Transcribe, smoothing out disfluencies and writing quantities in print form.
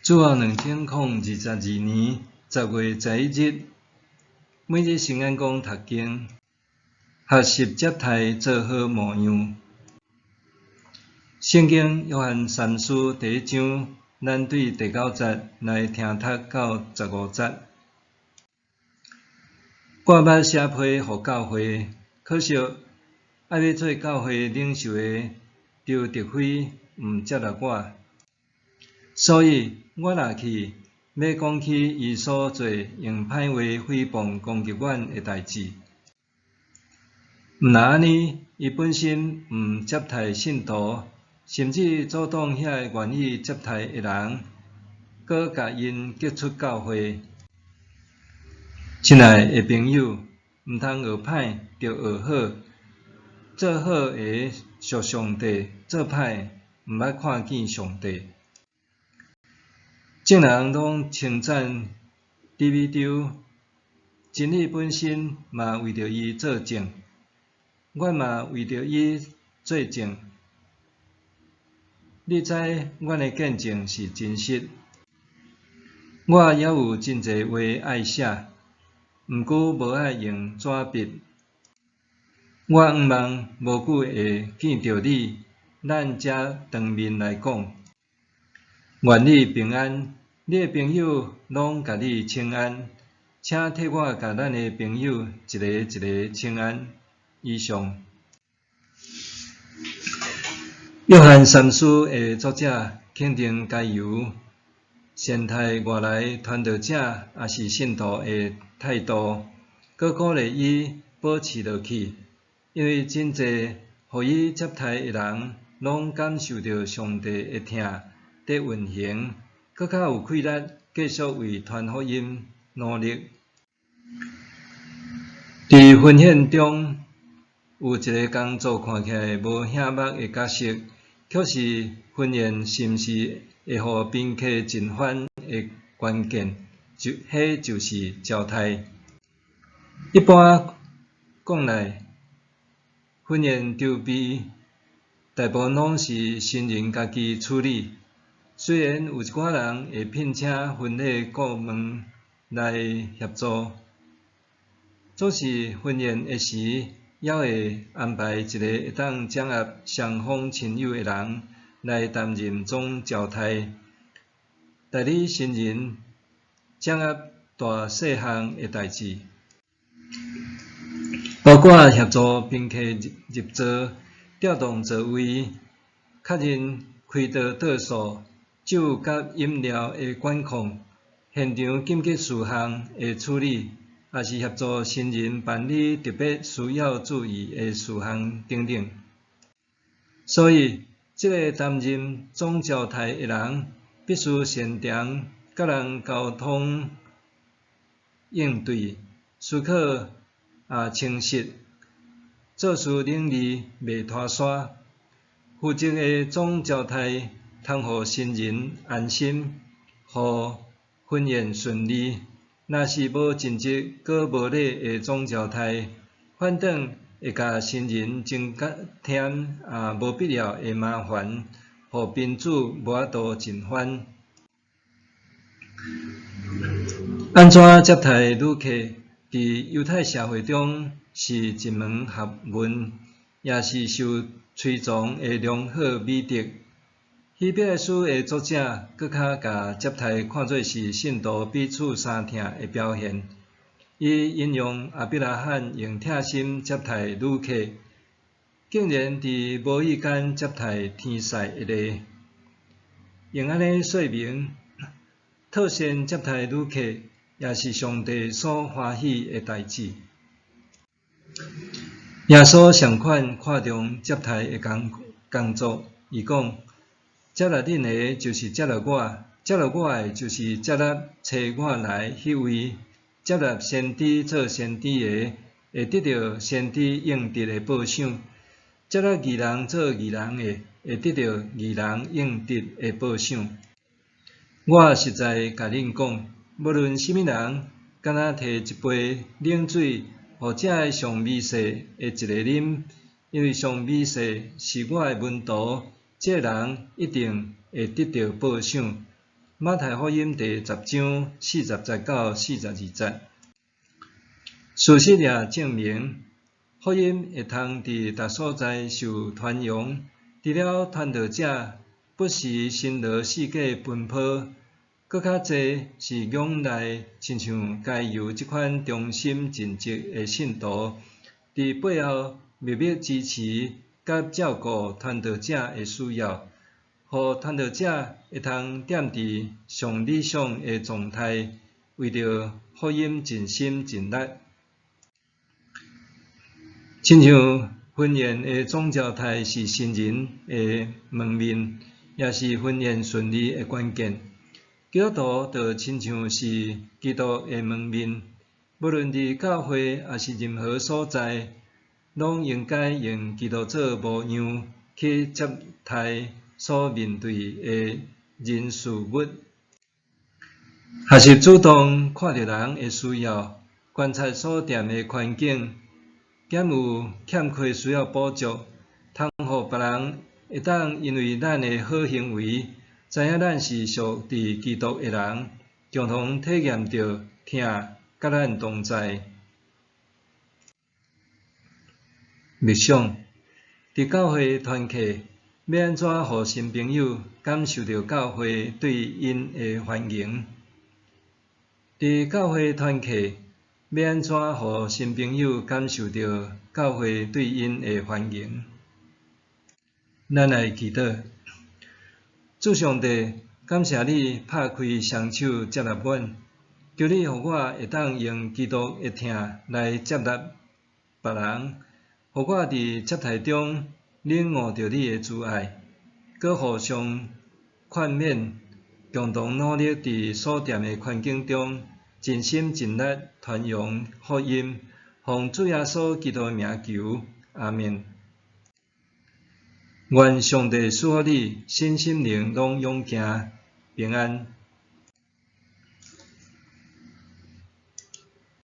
主后2022年10月11日，每日圣安宫读经，学习接待做好模样。圣经约翰三书第1章，咱对第9节来听读到15节。我捌写批予教会，可惜爱要做教会领袖的刘德辉毋接纳我，所以我若去要讲起伊所做用歹话诽谤攻击阮的代志。毋但安尼，伊本身毋接待信徒，甚至阻挡遐个愿意接待的人，搁甲因激出教会。亲爱的朋友，毋通学歹，着学好。做好会属上帝，做歹毋捌看见上帝。众人拢称赞低美洲，真理本身嘛为着伊作证，阮嘛为着伊做证。你知阮的见证是真实。我还有真侪话爱写，毋过无爱用纸笔。我毋望无久会见着你，咱才当面来讲。愿你平安，你的朋友拢甲你请安，请替我甲咱的朋友一个一个请安。以上。约翰三书的作者肯定加油，善待外来传道者也是信徒的态度，佮鼓励伊保持落去。因为真侪互伊接待的人，拢感受到上帝的疼在运行，佮较有气力继续为传福音努力。伫分享中，有一个工作看起来无遐捌的角色，却是婚宴是毋是会互宾客尽欢的关键，迄就是招待。一般讲来，婚宴筹备大部分拢是新人家己处理，虽然有一寡人会聘请婚礼顾问来协助，做是婚宴的时，也会安排一个会当掌握双方亲友的人来担任总招待，代理新人掌握大细项的代志。包括协助宾客入座、调动座位、确认开道倒数、酒甲饮料的管控、现场紧急事项的处理，也是协助新人办理特别需要注意的事项等等。所以，这个担任总招待的人，必须擅长甲人沟通应对，思考清晰，做事能力袂拖沙。负责的总招待，通互新人安心，互婚宴顺利。若是无尽职佮无礼的总招待，反倒会甲新人增添无必要的麻烦，互宾主无法度尽欢。安怎接待旅客？伫犹太社会中是一门学问，也是受推崇的良好美德。希伯来书的作者搁较甲接待看做是信徒彼此相疼的表现。伊引用亚伯拉罕用贴心接待旅客，竟然伫无意间接待天使一例，用安尼说明，妥善接待旅客也是上帝所欢喜的代志。耶稣上款看重接待的工作，伊讲：接纳恁的，就是接纳我；接纳我的，就是接纳找我来迄位；接纳先知做先知的，会得到先知应得的报赏；接纳义人做义人的，会得到义人应得的报赏。我实在甲恁讲，无论什么人，敢若摕一杯冷水，互这个上美色的一个啉，因为上美色是我的门徒，这个人一定会得到报赏。马太福音第10章40节到42节。事实也证明，福音会通伫逐所在受传扬，除了传道者不时身劳世界奔波，搁较济是仰赖亲像该有即款忠心尽职的信徒，伫背后默默支持甲照顾传道者的需要，互传道者会通踮伫上理想的状态，为着福音尽心尽力。亲像婚宴的总招待是新人的门面，也是婚宴顺利的关键。基督徒就亲像是基督的门面，无论伫教会还是任何所在，拢应该用基督做模样去接待所面对的人事物，也是主动看到人的需要，观察所踮的环境。减有欠缺需要补足，通互别人会当因为咱的好行为，知影咱是属伫基督的人，共同体验到疼甲咱同在。默想，伫教会团契，要安怎互新朋友感受到教会对因的欢迎？伫教会团契，要安怎互新朋友感受到教会对因的欢迎？咱来祈祷，主上帝，感谢你拍开双手接纳阮，求你互我会当用基督的疼来接纳别人，互我伫接待中领悟到你的慈爱，搁互相劝勉，共同努力伫所踮的环境中。尽心尽力传扬福音，奉主耶稣基督的名求，阿们。愿上帝赐予你身心灵拢勇行平安。